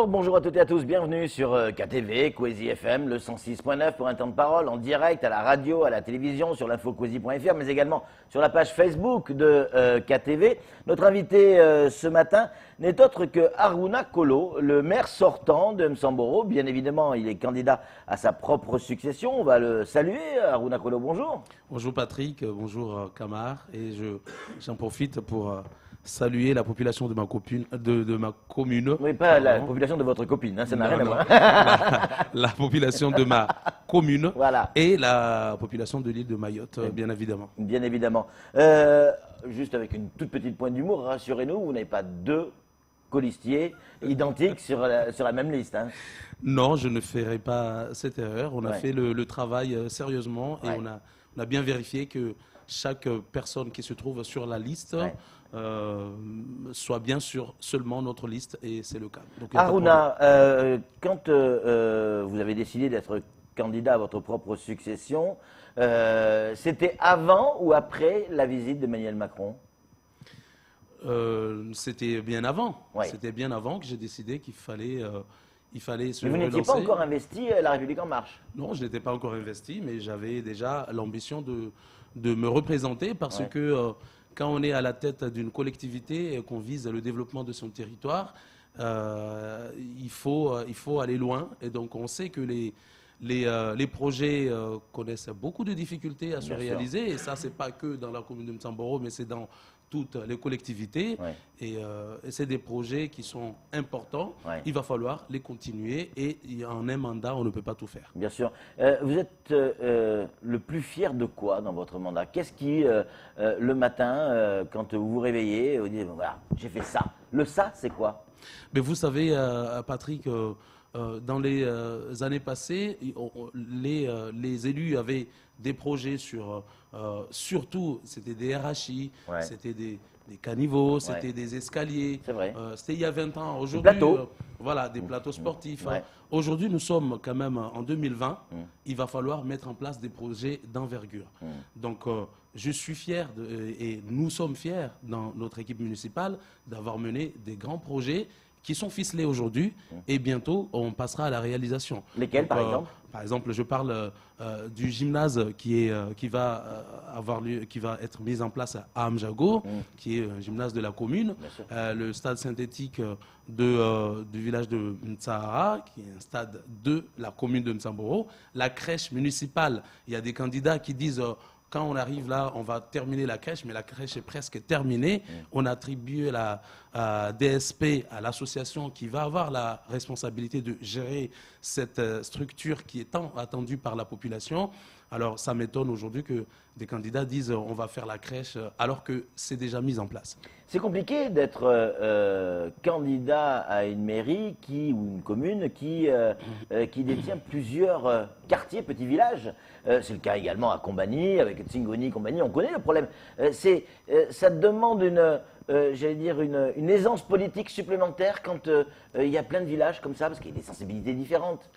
bonjour à toutes et à tous, bienvenue sur KTV, Kwezi FM, le 106.9 pour un temps de parole en direct à la radio, à la télévision, sur l'infokwezi.fr, mais également sur la page Facebook de KTV. Notre invité ce matin n'est autre que Haruna Kolo, le maire sortant de Msamboro. Bien évidemment, il est candidat à sa propre succession. On va le saluer. Haruna Kolo, bonjour. Bonjour Patrick, bonjour Kamar, et j'en profite pour saluer la population de ma commune. Oui, pas la population de votre copine, hein, ça n'a rien à voir. La population de ma commune, voilà. Et la population de l'île de Mayotte, bien évidemment. Bien évidemment. Juste avec une toute petite pointe d'humour, rassurez-nous, vous n'avez pas deux colistiers identiques sur la même liste. Hein. Non, je ne ferai pas cette erreur. On a fait le travail sérieusement et on a bien vérifié que chaque personne qui se trouve sur la liste soit bien sur seulement notre liste, et c'est le cas. Donc, Haruna, quand vous avez décidé d'être candidat à votre propre succession, c'était avant ou après la visite d'Emmanuel Macron ? C'était bien avant. Ouais. C'était bien avant que j'ai décidé qu'il fallait se relancer. Mais vous n'étiez pas encore investi à La République En Marche ? Non, je n'étais pas encore investi, mais j'avais déjà l'ambition de me représenter parce que quand on est à la tête d'une collectivité et qu'on vise le développement de son territoire, il faut aller loin. Et donc on sait que les projets connaissent beaucoup de difficultés à se réaliser. Et ça, ce n'est pas que dans la commune de Msamboro, mais c'est dans toutes les collectivités. Et c'est des projets qui sont importants. Il va falloir les continuer. Et en un mandat, on ne peut pas tout faire. Bien sûr. Vous êtes le plus fier de quoi dans votre mandat ? Qu'est-ce qui, le matin, quand vous vous réveillez, vous dites, voilà, j'ai fait ça. Le ça, c'est quoi ? Mais vous savez, Patrick, dans les années passées, les élus avaient des projets sur, surtout, c'était des RHI, c'était des caniveaux, c'était des escaliers. C'est vrai. C'était il y a 20 ans. Aujourd'hui, voilà, des plateaux sportifs. Aujourd'hui, nous sommes quand même en 2020. Il va falloir mettre en place des projets d'envergure. Donc, je suis fier et nous sommes fiers dans notre équipe municipale d'avoir mené des grands projets qui sont ficelés aujourd'hui, et bientôt on passera à la réalisation. Lesquels, par exemple ? Par exemple, je parle du gymnase qui va être mis en place à Amjago, qui est un gymnase de la commune, le stade synthétique du village de Mtsahara, qui est un stade de la commune de Msamboro, la crèche municipale. Il y a des candidats qui disent quand on arrive là, on va terminer la crèche, mais la crèche est presque terminée. On a attribué la DSP à l'association qui va avoir la responsabilité de gérer cette structure qui est tant attendue par la population. Alors, ça m'étonne aujourd'hui que des candidats disent on va faire la crèche alors que c'est déjà mis en place. C'est compliqué d'être candidat à une mairie ou une commune qui détient plusieurs quartiers, petits villages. C'est le cas également à Combani, avec Tsingoni, Combani, on connaît le problème. Ça demande une aisance politique supplémentaire quand il y a plein de villages comme ça, parce qu'il y a des sensibilités différentes.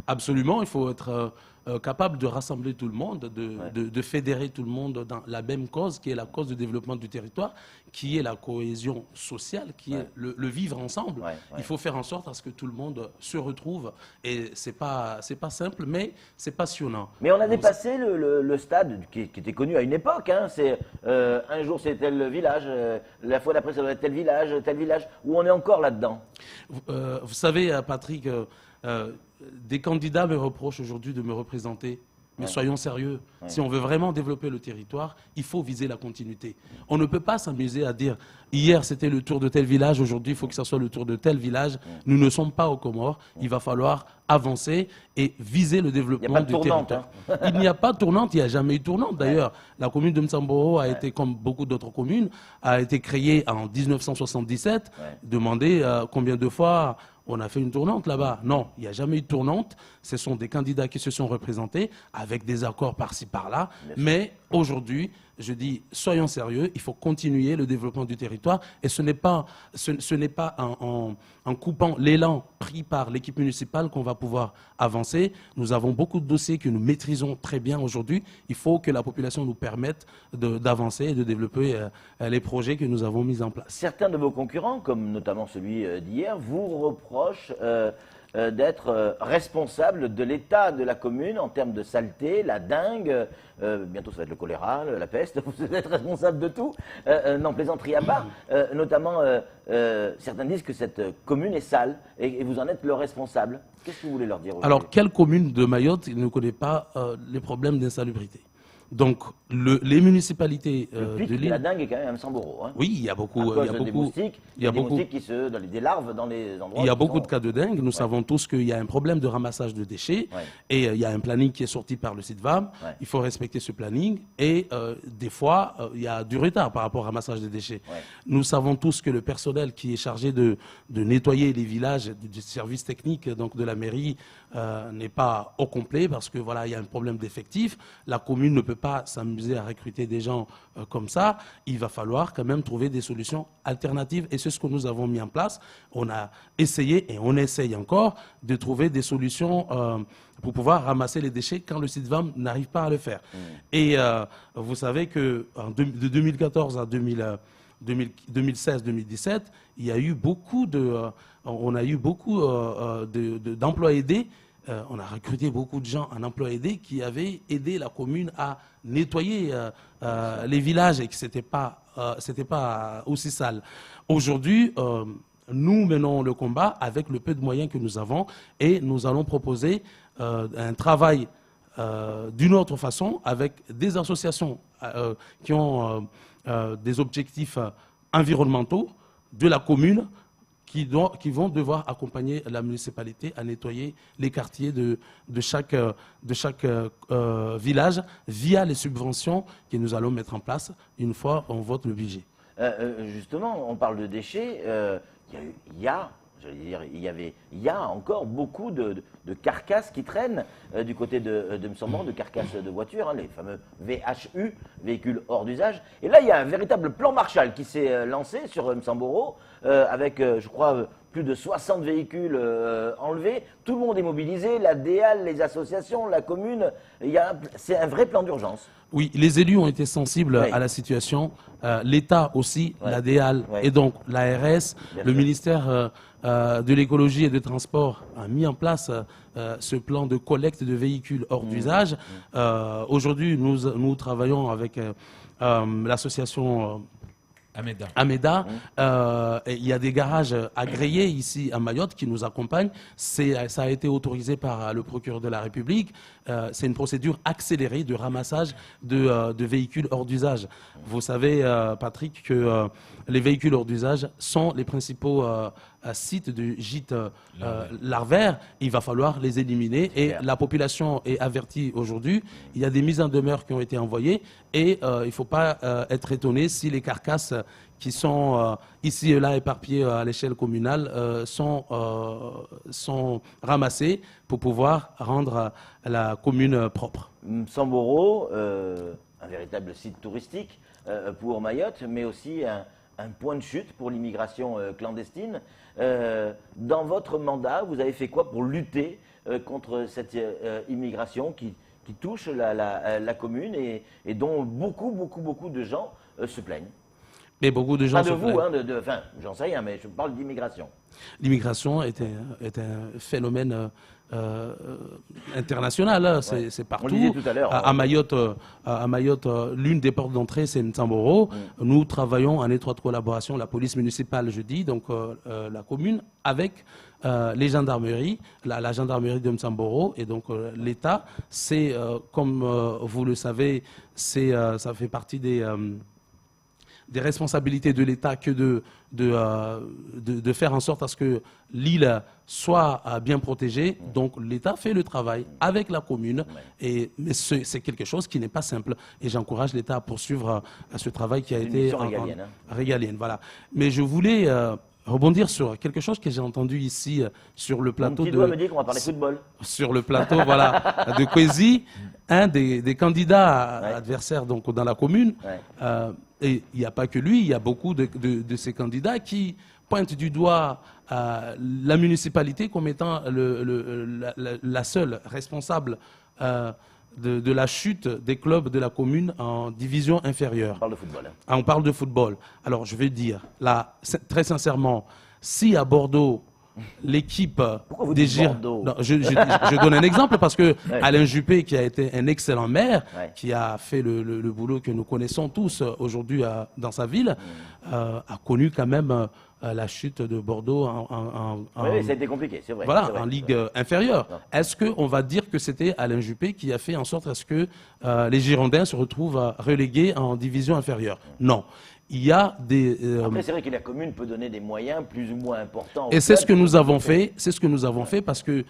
Absolument, il faut être capable de rassembler tout le monde, de fédérer tout le monde dans la même cause, qui est la cause du développement du territoire, qui est la cohésion sociale, qui est le vivre ensemble. Il faut faire en sorte à ce que tout le monde se retrouve. Et c'est pas simple, mais c'est passionnant. Mais on a dépassé le stade qui était connu à une époque. Hein. Un jour c'est tel village, la fois d'après ça doit être tel village, où on est encore là-dedans. Vous savez, Patrick, des candidats me reprochent aujourd'hui de me représenter. Mais soyons sérieux. Si on veut vraiment développer le territoire, il faut viser la continuité. On ne peut pas s'amuser à dire hier c'était le tour de tel village, aujourd'hui il faut que ça soit le tour de tel village. Nous ne sommes pas aux Comores. Il va falloir avancer et viser le développement du territoire. Il n'y a pas de tournante, il n'y a jamais eu de tournante. D'ailleurs, la commune de Msamboro a été, comme beaucoup d'autres communes, a été créée en 1977. Demandez combien de fois on a fait une tournante là-bas. Non, il n'y a jamais eu de tournante. Ce sont des candidats qui se sont représentés avec des accords par-ci, par-là. Mais Aujourd'hui, je dis, soyons sérieux, il faut continuer le développement du territoire et ce n'est pas en coupant l'élan pris par l'équipe municipale qu'on va pouvoir avancer. Nous avons beaucoup de dossiers que nous maîtrisons très bien aujourd'hui. Il faut que la population nous permette d'avancer et de développer les projets que nous avons mis en place. Certains de vos concurrents, comme notamment celui d'hier, vous reprochent d'être responsable de l'état de la commune en termes de saleté, la dengue, bientôt ça va être le choléra, la peste, vous êtes responsable de tout. Non, plaisanterie à part, notamment certains disent que cette commune est sale et vous en êtes le responsable. Qu'est-ce que vous voulez leur dire aujourd'hui? Alors, quelle commune de Mayotte ne connaît pas les problèmes d'insalubrité? Donc, les municipalités le pic de la dengue est quand même à Samboro. Hein. Oui, il y a beaucoup. Il y a des moustiques, des larves dans les endroits. Il y a beaucoup de cas de dengue. Nous savons tous qu'il y a un problème de ramassage de déchets et il y a un planning qui est sorti par le CIDVAM. Il faut respecter ce planning et des fois, il y a du retard par rapport au ramassage des déchets. Nous savons tous que le personnel qui est chargé de nettoyer les villages du service technique donc de la mairie n'est pas au complet parce que voilà, il y a un problème d'effectifs. La commune ne peut pas s'amuser à recruter des gens comme ça. Il va falloir quand même trouver des solutions alternatives et c'est ce que nous avons mis en place. On a essayé et on essaye encore de trouver des solutions pour pouvoir ramasser les déchets quand le CIDVAM n'arrive pas à le faire. Et vous savez que de 2014 à 2016-2017, il y a eu beaucoup d'emplois aidés. On a recruté beaucoup de gens en emploi aidé qui avaient aidé la commune à nettoyer les villages et que c'était pas aussi sale. Aujourd'hui, nous menons le combat avec le peu de moyens que nous avons et nous allons proposer un travail d'une autre façon avec des associations qui ont des objectifs environnementaux de la commune qui vont devoir accompagner la municipalité à nettoyer les quartiers de chaque village via les subventions que nous allons mettre en place une fois on vote le budget. Justement, on parle de déchets, il y a encore beaucoup de carcasses qui traînent du côté de Msamboro, de carcasses de voitures, hein, les fameux VHU, véhicules hors d'usage. Et là, il y a un véritable plan Marshall qui s'est lancé sur Msamboro, avec, je crois, plus de 60 véhicules enlevés. Tout le monde est mobilisé, la DEAL, les associations, la commune. C'est un vrai plan d'urgence. Oui, les élus ont été sensibles à la situation. L'État aussi, la DEAL et donc l'ARS, le ministère de l'écologie et des transports a mis en place ce plan de collecte de véhicules hors d'usage. Aujourd'hui, nous travaillons avec l'association Ameda. Il y a des garages agréés ici à Mayotte qui nous accompagnent. Ça a été autorisé par le procureur de la République. C'est une procédure accélérée de ramassage de véhicules hors d'usage. Vous savez, Patrick, que les véhicules hors d'usage sont les principaux sites du gîte larvaire. Il va falloir les éliminer et la population est avertie aujourd'hui. Il y a des mises en demeure qui ont été envoyées et il ne faut pas être étonné si les carcasses qui sont ici et là éparpillées à l'échelle communale sont ramassées pour pouvoir rendre la commune propre. Msamboro, un véritable site touristique pour Mayotte, mais aussi un point de chute pour l'immigration clandestine. Dans votre mandat, vous avez fait quoi pour lutter contre cette immigration qui touche la commune et dont beaucoup de gens se plaignent? Mais beaucoup de gens Pas de vous, hein, enfin, j'en sais rien, mais je parle d'immigration. L'immigration est un phénomène international, hein, c'est partout. On le disait tout à l'heure. À Mayotte, l'une des portes d'entrée, c'est Msamboro. Nous travaillons en étroite collaboration, la police municipale, je dis, donc la commune, avec les gendarmeries, la gendarmerie de Msamboro et donc l'État. C'est, comme vous le savez, ça fait partie des responsabilités de l'État que de faire en sorte à ce que l'île soit bien protégée. Donc l'État fait le travail avec la commune. Mais c'est quelque chose qui n'est pas simple. Et j'encourage l'État à poursuivre ce travail qui a été régalienne. Régalienne, voilà. Mais je voulais rebondir sur quelque chose que j'ai entendu ici sur le plateau Mon petit doigt me dit qu'on va parler football. Sur le plateau, voilà, de Kwezi, un des candidats adversaires donc dans la commune. Et il n'y a pas que lui, il y a beaucoup de ces candidats qui pointent du doigt la municipalité comme étant la seule responsable de la chute des clubs de la commune en division inférieure. On parle de football. Hein. On parle de football. Alors, je vais dire, là, très sincèrement, si à Bordeaux, l'équipe des Girondins... Je donne un exemple parce que Alain Juppé, qui a été un excellent maire, qui a fait le boulot que nous connaissons tous aujourd'hui dans sa ville, a connu quand même la chute de Bordeaux oui, ça a été compliqué, c'est vrai. Voilà, en ligue inférieure. Est-ce qu'on va dire que c'était Alain Juppé qui a fait en sorte à ce que les Girondins se retrouvent relégués en division inférieure? Non. Il y a des... Après, c'est vrai que la commune peut donner des moyens plus ou moins importants. Et c'est ce que nous avons fait. C'est ce que nous avons fait parce que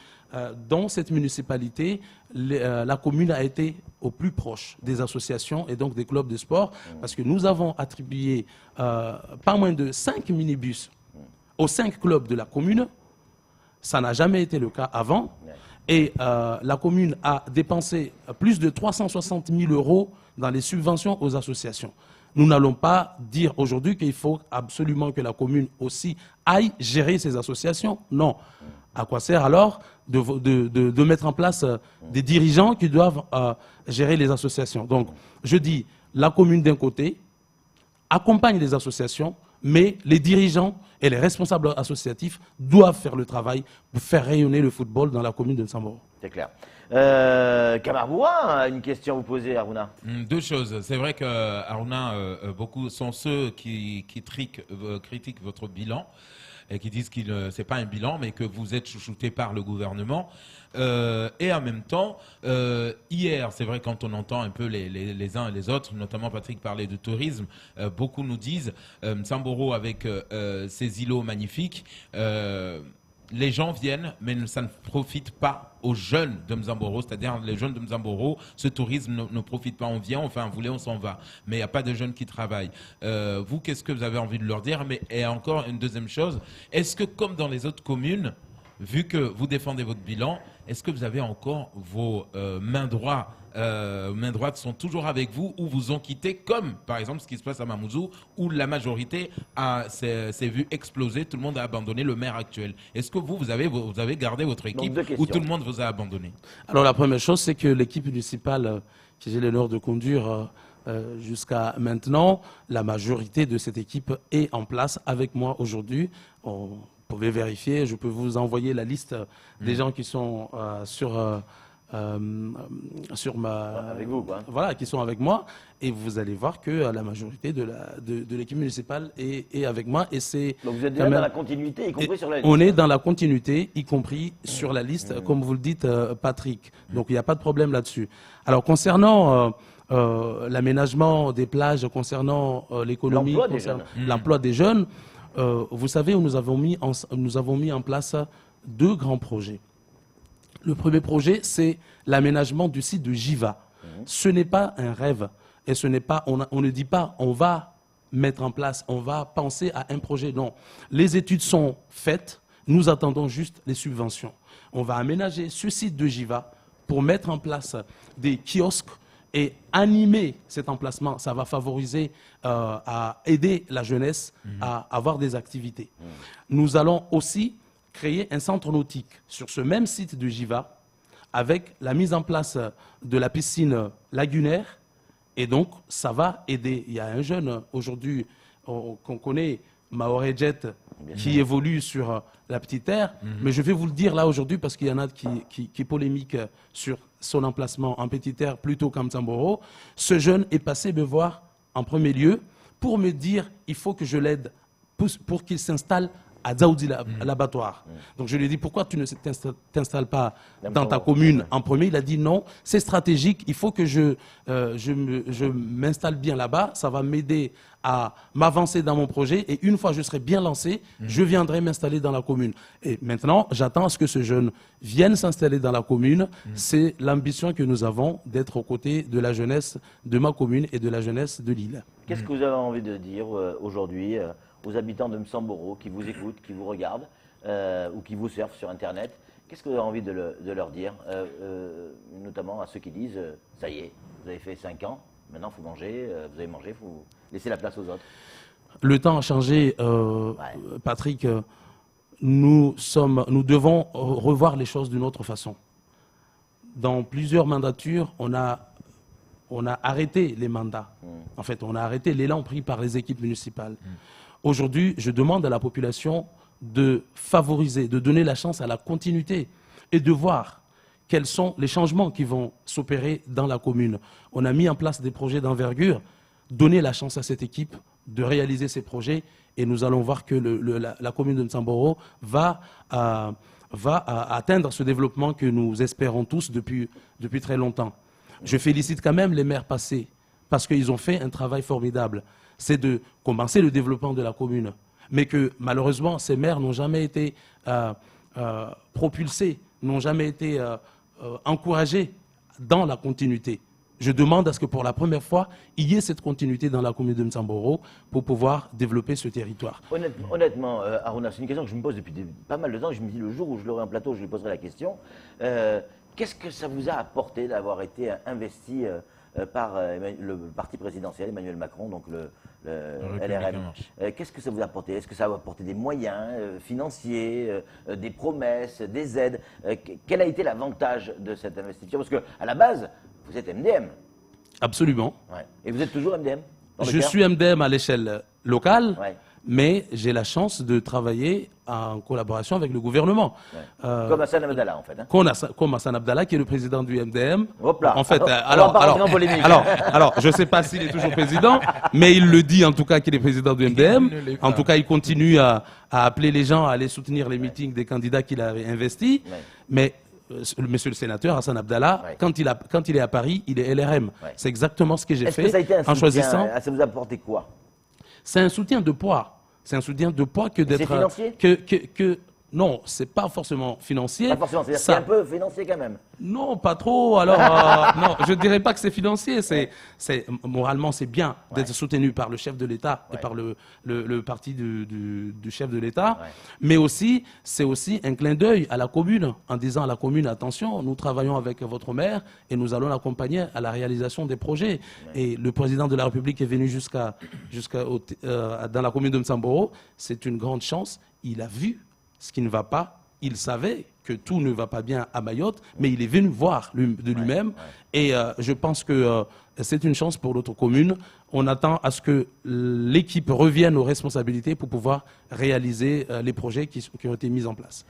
dans cette municipalité, la commune a été au plus proche des associations et donc des clubs de sport parce que nous avons attribué pas moins de 5 minibus aux 5 clubs de la commune. Ça n'a jamais été le cas avant. Et la commune a dépensé plus de 360 000 € dans les subventions aux associations. Nous n'allons pas dire aujourd'hui qu'il faut absolument que la commune aussi aille gérer ces associations. Non. À quoi sert alors de mettre en place des dirigeants qui doivent gérer les associations? Donc, je dis, la commune d'un côté accompagne les associations, mais les dirigeants et les responsables associatifs doivent faire le travail pour faire rayonner le football dans la commune de Samboro. C'est clair. Kamarboua, une question à vous poser, Aruna. Deux choses. C'est vrai que Aruna, beaucoup sont ceux qui critiquent votre bilan et qui disent que c'est pas un bilan, mais que vous êtes chouchouté par le gouvernement. Et en même temps, hier, c'est vrai, quand on entend un peu les uns et les autres, notamment Patrick parlait de tourisme, beaucoup nous disent Samboro avec ses îlots magnifiques, les gens viennent, mais ça ne profite pas aux jeunes de Mzamboro, c'est-à-dire les jeunes de Mzamboro, ce tourisme ne profite pas. On vient, on fait un volet, on s'en va. Mais il n'y a pas de jeunes qui travaillent. Vous, qu'est-ce que vous avez envie de leur dire? Et encore une deuxième chose, est-ce que comme dans les autres communes, vu que vous défendez votre bilan, est-ce que vous avez encore vos mains droites sont toujours avec vous ou vous ont quitté, comme par exemple ce qui se passe à Mamoudzou, où la majorité s'est vue exploser, tout le monde a abandonné le maire actuel. Est-ce que vous avez gardé votre équipe ou tout le monde vous a abandonné? Alors la première chose, c'est que l'équipe municipale que j'ai l'honneur de conduire jusqu'à maintenant, la majorité de cette équipe est en place avec moi aujourd'hui. Vous pouvez vérifier, je peux vous envoyer la liste des gens qui sont avec vous, quoi. Voilà, qui sont avec moi, et vous allez voir que la majorité de l'équipe municipale est avec moi. Et c'est donc vous êtes déjà dans la continuité, y compris sur la liste. On est dans la continuité, y compris sur la liste, comme vous le dites, Patrick. Donc il n'y a pas de problème là-dessus. Alors concernant l'aménagement des plages, concernant l'économie, l'emploi des jeunes, vous savez, nous avons mis en place 2 grands projets. Le premier projet, c'est l'aménagement du site de Jiva. Ce n'est pas un rêve et ce n'est pas, on ne dit pas on va mettre en place, on va penser à un projet. Non, les études sont faites, nous attendons juste les subventions. On va aménager ce site de Jiva pour mettre en place des kiosques et animer cet emplacement. Ça va favoriser à aider la jeunesse à avoir des activités. Nous allons aussi créer un centre nautique sur ce même site de Jiva avec la mise en place de la piscine lagunaire et donc ça va aider. Il y a un jeune aujourd'hui qu'on connaît, Maoré Jet, qui évolue sur la petite terre, mais je vais vous le dire là aujourd'hui parce qu'il y en a qui polémiquent sur son emplacement en petite terre plutôt qu'en Mzamboro. Ce jeune est passé me voir en premier lieu pour me dire il faut que je l'aide pour qu'il s'installe à Dzaoudi, l'abattoir. Donc je lui ai dit, pourquoi tu ne t'installes pas dans ta commune en premier? Il a dit non, c'est stratégique, il faut que je m'installe bien là-bas, ça va m'aider à m'avancer dans mon projet et une fois que je serai bien lancé, je viendrai m'installer dans la commune. Et maintenant, j'attends à ce que ce jeune vienne s'installer dans la commune. C'est l'ambition que nous avons d'être aux côtés de la jeunesse de ma commune et de la jeunesse de l'île. Qu'est-ce que vous avez envie de dire aujourd'hui aux habitants de Msamboro qui vous écoutent, qui vous regardent ou qui vous surfent sur Internet? Qu'est-ce que vous avez envie de leur dire, notamment à ceux qui disent ça y est, vous avez fait 5 ans, maintenant il faut manger, vous avez mangé, il faut laisser la place aux autres? Le temps a changé, Patrick. Nous devons revoir les choses d'une autre façon. Dans plusieurs mandatures, on a arrêté les mandats. En fait, on a arrêté l'élan pris par les équipes municipales. Aujourd'hui, je demande à la population de favoriser, de donner la chance à la continuité et de voir quels sont les changements qui vont s'opérer dans la commune. On a mis en place des projets d'envergure, donner la chance à cette équipe de réaliser ces projets et nous allons voir que la commune de Msamboro va atteindre ce développement que nous espérons tous depuis très longtemps. Je félicite quand même les maires passés parce qu'ils ont fait un travail formidable. C'est de commencer le développement de la commune, mais que malheureusement ces maires n'ont jamais été propulsés, n'ont jamais été encouragés dans la continuité. Je demande à ce que pour la première fois, il y ait cette continuité dans la commune de Msamboro pour pouvoir développer ce territoire. Honnêtement, Aruna, c'est une question que je me pose depuis pas mal de temps. Je me dis le jour où je l'aurai en plateau, je lui poserai la question. Qu'est-ce que ça vous a apporté d'avoir été investi par le parti présidentiel, Emmanuel Macron, donc le LRM? Qu'est-ce que ça vous a apporté? Est-ce que ça a apporté des moyens financiers, des promesses, des aides? Quel a été l'avantage de cette investiture? Parce qu'à la base, vous êtes MDM. Absolument. Ouais. Et vous êtes toujours MDM? Je suis MDM à l'échelle locale, ouais. Mais j'ai la chance de travailler en collaboration avec le gouvernement. Ouais. Comme Hassan Abdallah, en fait. Hein. Comme Hassan Abdallah, qui est le président du MDM. Hop là. En fait, alors, je ne sais pas s'il est toujours président, mais il le dit en tout cas qu'il est président du MDM. En tout cas, il continue à appeler les gens à aller soutenir les meetings des candidats qu'il avait investis. Ouais. Mais monsieur le sénateur Hassan Abdallah, ouais. quand il est à Paris, il est LRM. Ouais. C'est exactement ce que j'ai fait que ça a été un en choisissant. Ça vous a apporté quoi? C'est un soutien de poids. C'est un soutien de poids que d'être. C'est financier? Non, c'est pas forcément financier. Pas forcément, c'est un peu financier quand même. Non, pas trop. Alors, non, je dirais pas que c'est financier. Moralement, c'est bien d'être soutenu par le chef de l'État et par le parti du chef de l'État. Ouais. Mais aussi, c'est aussi un clin d'œil à la commune, en disant à la commune, attention, nous travaillons avec votre maire et nous allons l'accompagner à la réalisation des projets. Ouais. Et le président de la République est venu dans la commune de Msamboro. C'est une grande chance. Il a vu ce qui ne va pas, il savait que tout ne va pas bien à Mayotte, mais il est venu voir de lui-même. Ouais. Et je pense que c'est une chance pour notre commune. On attend à ce que l'équipe revienne aux responsabilités pour pouvoir réaliser les projets qui ont été mis en place.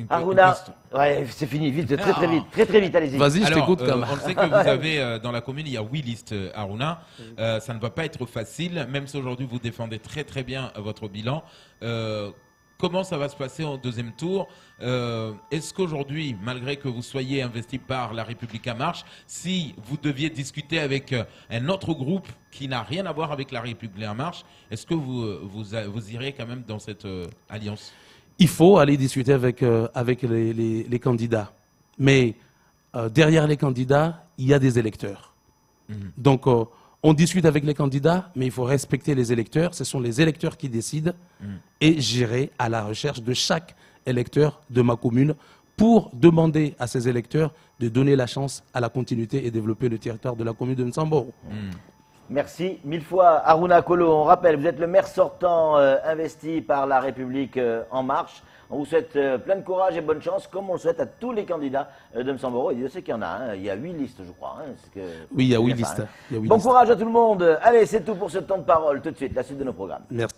Aruna, ouais, c'est fini, vite, très vite, allez-y. Vas-y, je t'écoute. On sait que vous avez, dans la commune, il y a 8 listes, Aruna. Ça ne va pas être facile, même si aujourd'hui vous défendez très bien votre bilan. Comment ça va se passer au deuxième tour? Est-ce qu'aujourd'hui, malgré que vous soyez investi par La République En Marche, si vous deviez discuter avec un autre groupe qui n'a rien à voir avec La République En Marche, est-ce que vous irez quand même dans cette alliance? Il faut aller discuter avec les candidats. Mais derrière les candidats, il y a des électeurs. Donc, on discute avec les candidats, mais il faut respecter les électeurs. Ce sont les électeurs qui décident et j'irai à la recherche de chaque électeur de ma commune pour demander à ces électeurs de donner la chance à la continuité et développer le territoire de la commune de Msamboro. Merci 1000 fois Aruna Kolo. On rappelle, vous êtes le maire sortant investi par La République En Marche. On vous souhaite plein de courage et bonne chance, comme on le souhaite à tous les candidats de Msamboro. Et je sais qu'il y en a, hein. Il y a 8 listes, je crois. Hein. Oui, il y a 8 listes. Bon courage à tout le monde. Allez, c'est tout pour ce temps de parole. Tout de suite, la suite de nos programmes. Merci.